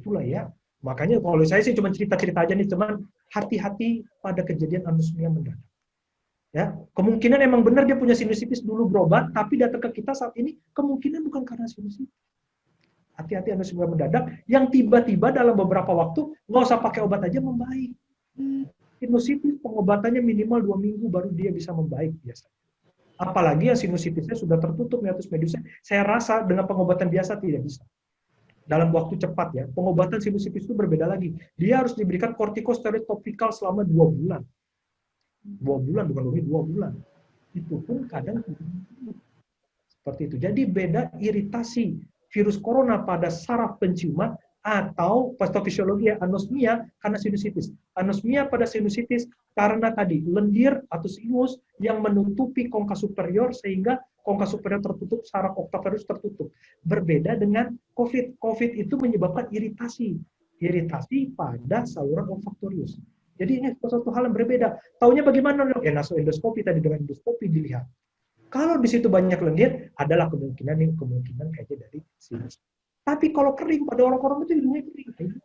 itulah ya. Makanya kalau saya sih cuma cerita-cerita aja nih, cuman hati-hati pada kejadian anosmia mendadak. Ya, kemungkinan emang benar dia punya sinusitis dulu berobat, tapi datang ke kita saat ini kemungkinan bukan karena sinusitis. Hati-hati anosmia mendadak yang tiba-tiba dalam beberapa waktu nggak usah pakai obat aja membaik. Sinusitis pengobatannya minimal 2 minggu baru dia bisa membaik biasanya. Apalagi yang sinusitisnya sudah tertutup meatus mediusnya, saya rasa dengan pengobatan biasa tidak bisa. Dalam waktu cepat ya, pengobatan sinusitis itu berbeda lagi. Dia harus diberikan kortikosteroid topikal selama 2 bulan. 2 bulan, bukan lebih 2 bulan. Itu pun kadang seperti itu. Jadi beda iritasi virus corona pada saraf penciuman atau patofisiologi anosmia karena sinusitis. Anosmia pada sinusitis karena tadi lendir atau sinus yang menutupi kongka superior sehingga kongka superior tertutup, saraf oktaviarius tertutup. Berbeda dengan COVID. COVID itu menyebabkan iritasi. Iritasi pada saluran olfaktorius. Jadi ini suatu hal yang berbeda. Taunya bagaimana? Nasoendoskopi tadi dengan endoskopi dilihat. Kalau di situ banyak lendir, adalah kemungkinan kayaknya dari sinus. Tapi kalau kering pada orang-orang itu hidungnya kering.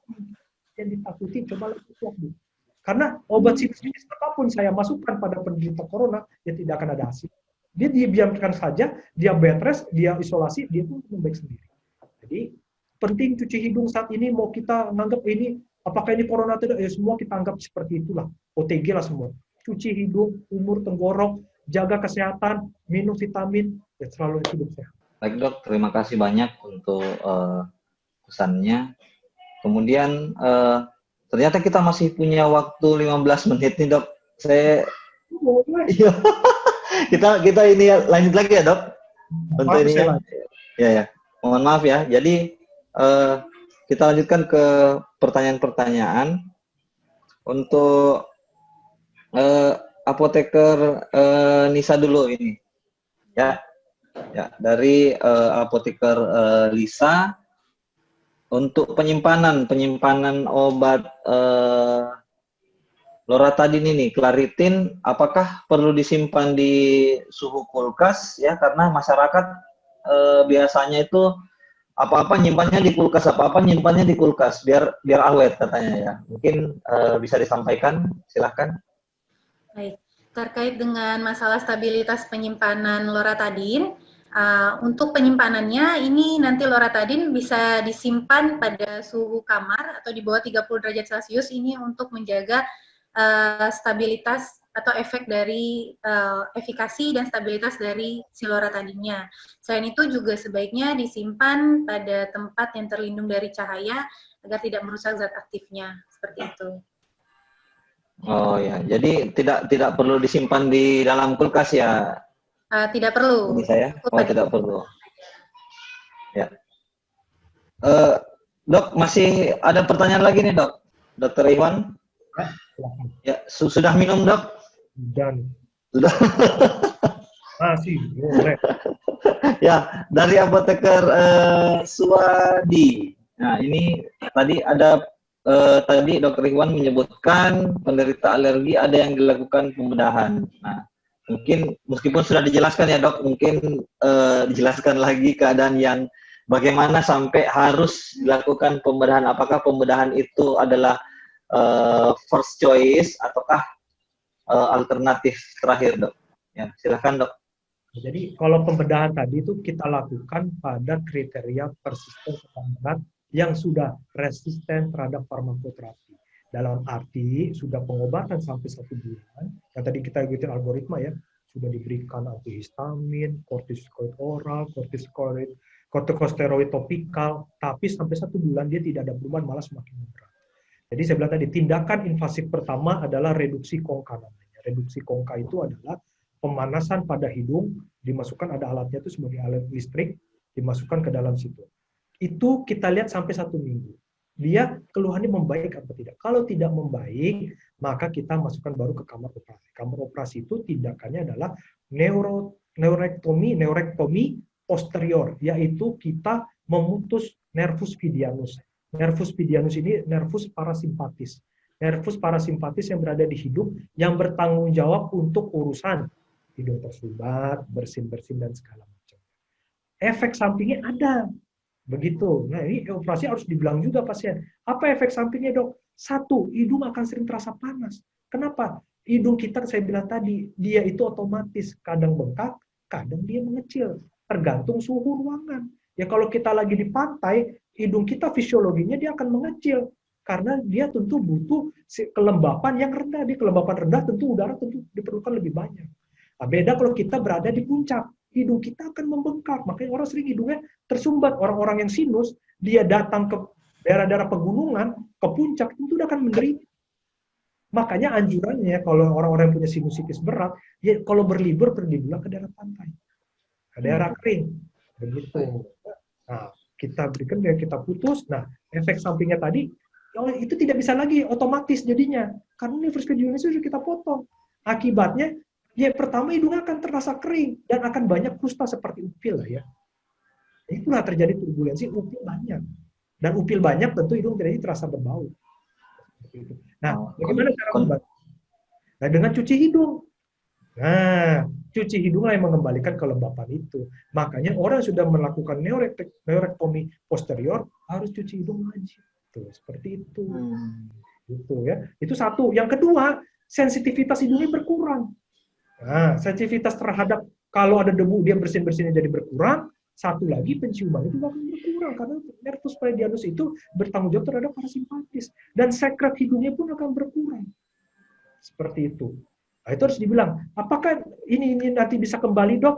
Yang ditakuti coba lagi. Karena obat sinusitis apapun saya masukkan pada penderita corona, ya tidak akan ada hasil. Dia dibiarkan saja, dia bed rest, dia isolasi, dia pun membaik sendiri. Jadi penting cuci hidung saat ini, mau kita menganggap ini apakah ini corona atau tidak, ya semua kita anggap seperti itulah. OTG lah semua. Cuci hidung, umur tenggorok, jaga kesehatan, minum vitamin, ya selalu hidup sehat. Baik dok, terima kasih banyak untuk pesannya. Kemudian ternyata kita masih punya waktu 15 menit nih dok. Kita ini lanjut lagi ya dok. Untuk ini ya. Mohon maaf ya. Jadi kita lanjutkan ke pertanyaan-pertanyaan untuk apoteker Nisa dulu ini. Ya, dari apoteker Lisa untuk penyimpanan obat loratadin ini, Claritin, apakah perlu disimpan di suhu kulkas ya, karena masyarakat biasanya itu apa-apa nyimpannya di kulkas biar awet katanya ya. Mungkin bisa disampaikan, silahkan. Baik, terkait dengan masalah stabilitas penyimpanan loratadin, untuk penyimpanannya ini nanti loratadin bisa disimpan pada suhu kamar atau di bawah 30 derajat Celcius ini untuk menjaga stabilitas atau efek dari efikasi dan stabilitas dari si loratadinnya. Selain itu juga sebaiknya disimpan pada tempat yang terlindung dari cahaya agar tidak merusak zat aktifnya, seperti itu. Oh ya, jadi tidak perlu disimpan di dalam kulkas ya? Tidak perlu. Ini saya? Oh, tidak perlu. Ya. Dok, masih ada pertanyaan lagi nih dok, Dokter Iwan? Ya, sudah minum dok? Sudah. Masih, boleh. Ya, dari apoteker Suwadi. Nah, ini tadi ada tadi Dokter Iwan menyebutkan penderita alergi ada yang dilakukan pembedahan. Nah, mungkin meskipun sudah dijelaskan ya dok, mungkin dijelaskan lagi keadaan yang bagaimana sampai harus dilakukan pembedahan. Apakah pembedahan itu adalah first choice ataukah alternatif terakhir dok? Ya, silakan dok. Jadi kalau pembedahan tadi itu kita lakukan pada kriteria persisten berat yang sudah resisten terhadap farmakoterapi. Dalam arti sudah pengobatan sampai 1 bulan, yang tadi kita ikutin algoritma ya, sudah diberikan antihistamin, kortikosteroid oral, kortikosteroid topikal, tapi sampai 1 bulan dia tidak ada perubahan, malah semakin berat. Jadi saya bilang tadi, tindakan invasif pertama adalah reduksi kongka namanya. Reduksi kongka itu adalah pemanasan pada hidung, dimasukkan ada alatnya itu sebagai alat listrik, dimasukkan ke dalam situ. Itu kita lihat sampai 1 minggu. Dia keluhannya membaik apa tidak. Kalau tidak membaik, maka kita masukkan baru ke kamar operasi. Kamar operasi itu tindakannya adalah neurektomi posterior, yaitu kita memutus nervus vidianus. Nervus vidianus ini nervus parasimpatis. Nervus parasimpatis yang berada di hidung, yang bertanggung jawab untuk urusan hidung tersumbat, bersin-bersin, dan segala macam. Efek sampingnya ada. Begitu. Nah, ini operasi harus dibilang juga pasien. Apa efek sampingnya, Dok? Satu, hidung akan sering terasa panas. Kenapa? Hidung kita, saya bilang tadi, dia itu otomatis kadang bengkak, kadang dia mengecil. Tergantung suhu ruangan. Ya kalau kita lagi di pantai, hidung kita fisiologinya dia akan mengecil. Karena dia tentu butuh kelembapan yang rendah. Di kelembapan rendah tentu udara tentu diperlukan lebih banyak. Nah, beda kalau kita berada di puncak. Hidung kita akan membengkak. Makanya orang sering hidungnya tersumbat. Orang-orang yang sinus, dia datang ke daerah-daerah pegunungan, ke puncak, tentu dia akan menderita. Makanya anjurannya kalau orang-orang yang punya sinusitis berat, ya kalau berlibur pergilah ke daerah pantai, ke daerah kering, begitu. Nah, kita berikan biar kita putus. Nah, efek sampingnya tadi, itu tidak bisa lagi otomatis jadinya, karena Universitas Indonesia sudah kita potong. Akibatnya, ya pertama hidungnya akan terasa kering dan akan banyak kusta seperti upil lah ya. Itulah terjadi turbulensi, upil banyak. Dan upil banyak tentu hidung tidak terasa berbau. Nah, bagaimana cara membantu? Nah, dengan cuci hidung. Nah, cuci hidung yang mengembalikan kelembapan itu. Makanya orang yang sudah melakukan neurektomi posterior harus cuci hidung lagi. Tuh, seperti itu. Gitu ya. Itu satu. Yang kedua, sensitivitas hidungnya berkurang. Nah, sensitivitas terhadap kalau ada debu dia bersin-bersinnya jadi berkurang. Satu lagi penciuman itu akan berkurang karena nervus pallidianus itu bertanggung jawab terhadap parasimpatis dan sekret hidungnya pun akan berkurang. Seperti itu. Nah, itu harus dibilang, apakah ini nanti bisa kembali, Dok?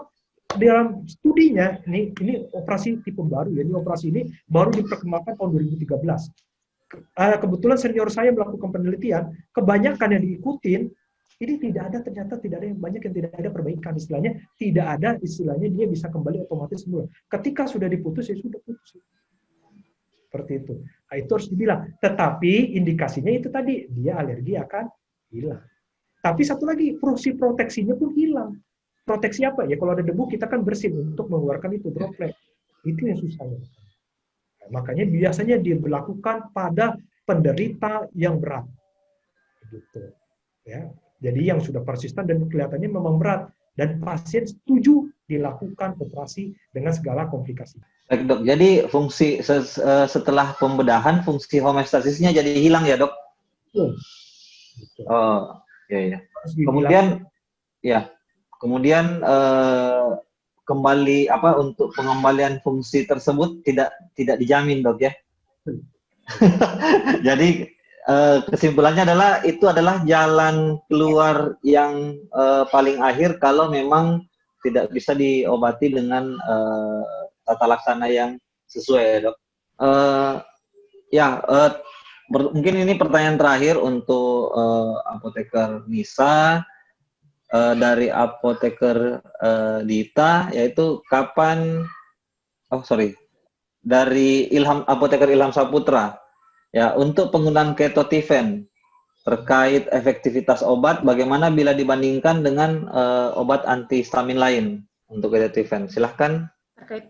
Dalam studinya, ini operasi tipe baru ya, ini operasi ini baru diperkembangkan tahun 2013. Kebetulan senior saya melakukan penelitian, kebanyakan yang diikutin ini ternyata tidak ada yang banyak yang tidak ada perbaikan, istilahnya tidak ada istilahnya dia bisa kembali otomatis semula. Ketika sudah diputus ya sudah putus. Seperti itu. Nah, itu harus dibilang. Tetapi indikasinya itu tadi dia alergi akan hilang. Tapi satu lagi fungsi proteksinya pun hilang. Proteksi apa ya? Kalau ada debu kita kan bersin untuk mengeluarkan itu droplet. Itu yang susah. Nah, makanya biasanya diberlakukan pada penderita yang berat. Gitu. Ya. Jadi yang sudah persisten dan kelihatannya memang berat dan pasien setuju dilakukan operasi dengan segala komplikasi. Baik, Dok. Jadi fungsi setelah pembedahan fungsi homeostasisnya jadi hilang ya, Dok? Betul. Oh, ya. Kemudian kembali untuk pengembalian fungsi tersebut tidak dijamin, Dok ya. Jadi kesimpulannya adalah itu adalah jalan keluar yang paling akhir kalau memang tidak bisa diobati dengan tata laksana yang sesuai ya, Dok. Mungkin ini pertanyaan terakhir untuk apoteker Nisa dari apoteker Dita, yaitu dari apoteker Ilham Saputra. Ya, untuk penggunaan ketotifen terkait efektivitas obat, bagaimana bila dibandingkan dengan obat antihistamin lain untuk ketotifen? Silahkan. Terkait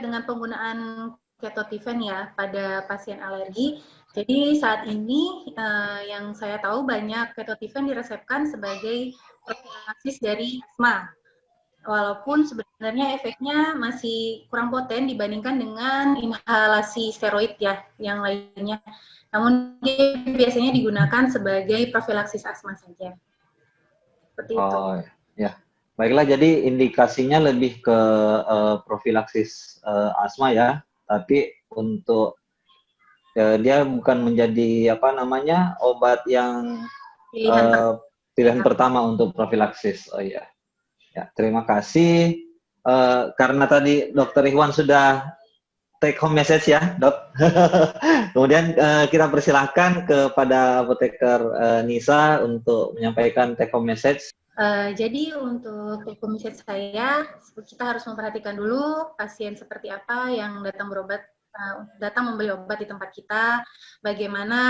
dengan penggunaan ketotifen ya pada pasien alergi. Jadi saat ini yang saya tahu banyak ketotifen diresepkan sebagai profilaksis dari asma. Walaupun sebenarnya efeknya masih kurang poten dibandingkan dengan inhalasi steroid ya yang lainnya. Namun dia biasanya digunakan sebagai profilaksis asma saja. Seperti itu. Ya. Baiklah, jadi indikasinya lebih ke profilaksis asma ya, tapi untuk dia bukan menjadi obat yang pilihan pertama untuk profilaksis. Oh iya. Ya, terima kasih. Karena tadi Dr. Ikhwan sudah take home message ya, Dok. Kemudian kita persilahkan kepada apoteker Nisa untuk menyampaikan take home message. Jadi untuk take home message saya, kita harus memperhatikan dulu pasien seperti apa yang datang membeli obat di tempat kita, bagaimana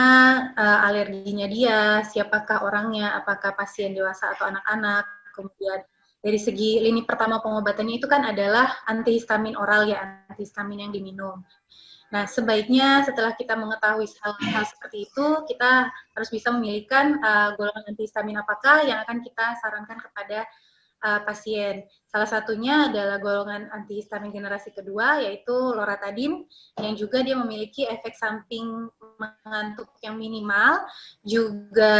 alerginya dia, siapakah orangnya, apakah pasien dewasa atau anak-anak, kemudian dari segi lini pertama pengobatannya itu kan adalah antihistamin oral ya, antihistamin yang diminum. Nah, sebaiknya setelah kita mengetahui hal seperti itu, kita harus bisa memilihkan golongan antihistamin apakah yang akan kita sarankan kepada pasien. Salah satunya adalah golongan antihistamin generasi kedua, yaitu loratadin, yang juga dia memiliki efek samping mengantuk yang minimal, juga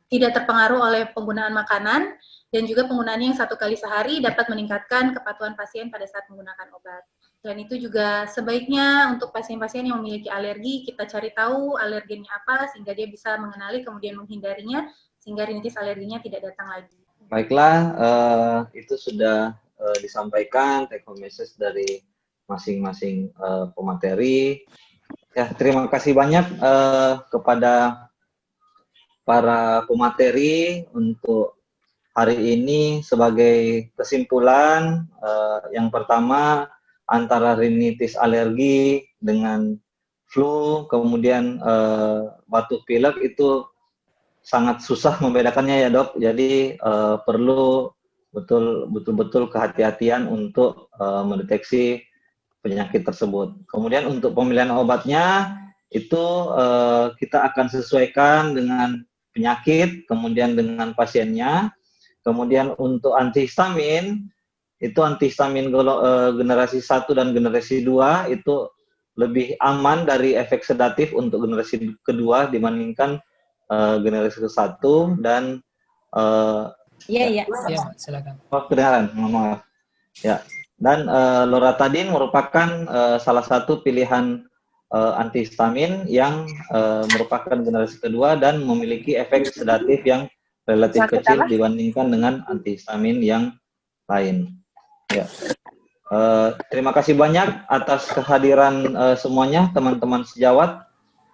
tidak terpengaruh oleh penggunaan makanan, dan juga penggunaannya yang 1 kali sehari dapat meningkatkan kepatuhan pasien pada saat menggunakan obat. Dan itu juga sebaiknya untuk pasien-pasien yang memiliki alergi, kita cari tahu alergennya apa, sehingga dia bisa mengenali kemudian menghindarinya, sehingga rinitis alerginya tidak datang lagi. Baiklah, itu sudah disampaikan take home message dari masing-masing pemateri. Ya, terima kasih banyak kepada para pemateri untuk hari ini. Sebagai kesimpulan, yang pertama antara rinitis alergi dengan flu, kemudian batuk pilek itu sangat susah membedakannya ya dok. Jadi perlu betul-betul kehati-hatian untuk mendeteksi penyakit tersebut. Kemudian untuk pemilihan obatnya itu kita akan sesuaikan dengan penyakit, kemudian dengan pasiennya. Kemudian untuk antihistamin, itu antihistamin generasi 1 dan generasi 2 itu lebih aman dari efek sedatif untuk generasi kedua dibandingkan generasi ke-1 dan Iya, silakan. Kedengaran, maaf. Ya. Dan loratadin merupakan salah satu pilihan antihistamin yang merupakan generasi kedua dan memiliki efek sedatif yang relatif kecil dibandingkan dengan antihistamin yang lain. Ya. Terima kasih banyak atas kehadiran semuanya teman-teman sejawat,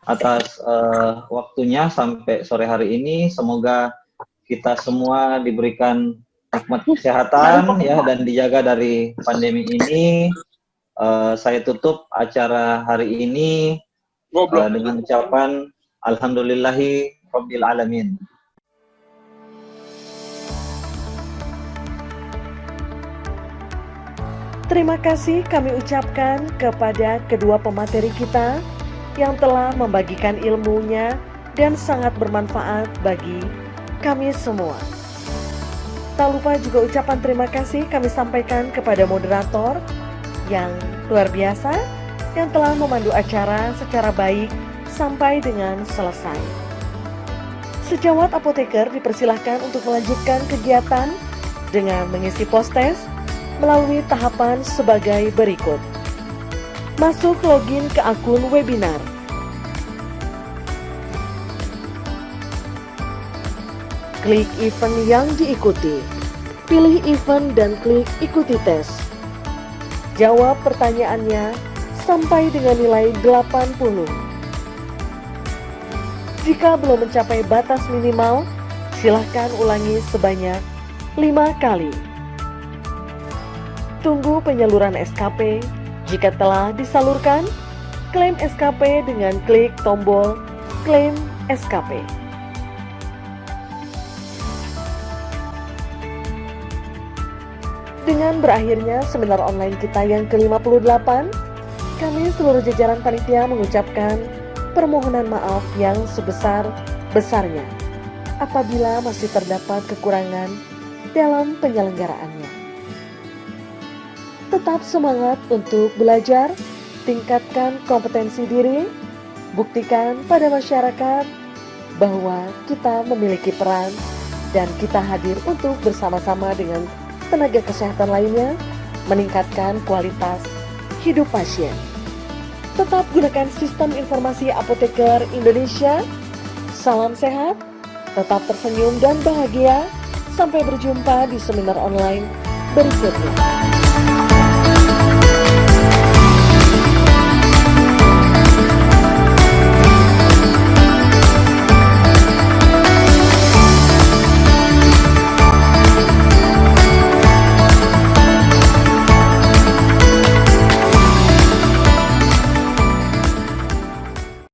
atas waktunya sampai sore hari ini. Semoga kita semua diberikan nikmat kesehatan ya dan dijaga dari pandemi ini. Saya tutup acara hari ini dengan ucapan alhamdulillahi rabbil alamin. Terima kasih kami ucapkan kepada kedua pemateri kita yang telah membagikan ilmunya dan sangat bermanfaat bagi kami semua. Tak lupa juga ucapan terima kasih kami sampaikan kepada moderator yang luar biasa yang telah memandu acara secara baik sampai dengan selesai. Sejawat apoteker dipersilahkan untuk melanjutkan kegiatan dengan mengisi post-test melalui tahapan sebagai berikut. Masuk login ke akun webinar. Klik event yang diikuti. Pilih event dan klik ikuti tes. Jawab pertanyaannya sampai dengan nilai 80. Jika belum mencapai batas minimal, silahkan ulangi sebanyak 5 kali. Tunggu penyaluran SKP. Jika telah disalurkan, klaim SKP dengan klik tombol klaim SKP. Dengan berakhirnya seminar online kita yang ke-58, kami seluruh jajaran panitia mengucapkan permohonan maaf yang sebesar-besarnya apabila masih terdapat kekurangan dalam penyelenggaraannya. Tetap semangat untuk belajar, tingkatkan kompetensi diri, buktikan pada masyarakat bahwa kita memiliki peran dan kita hadir untuk bersama-sama dengan tenaga kesehatan lainnya meningkatkan kualitas hidup pasien. Tetap gunakan sistem informasi Apoteker Indonesia. Salam sehat, tetap tersenyum dan bahagia. Sampai berjumpa di seminar online berikutnya.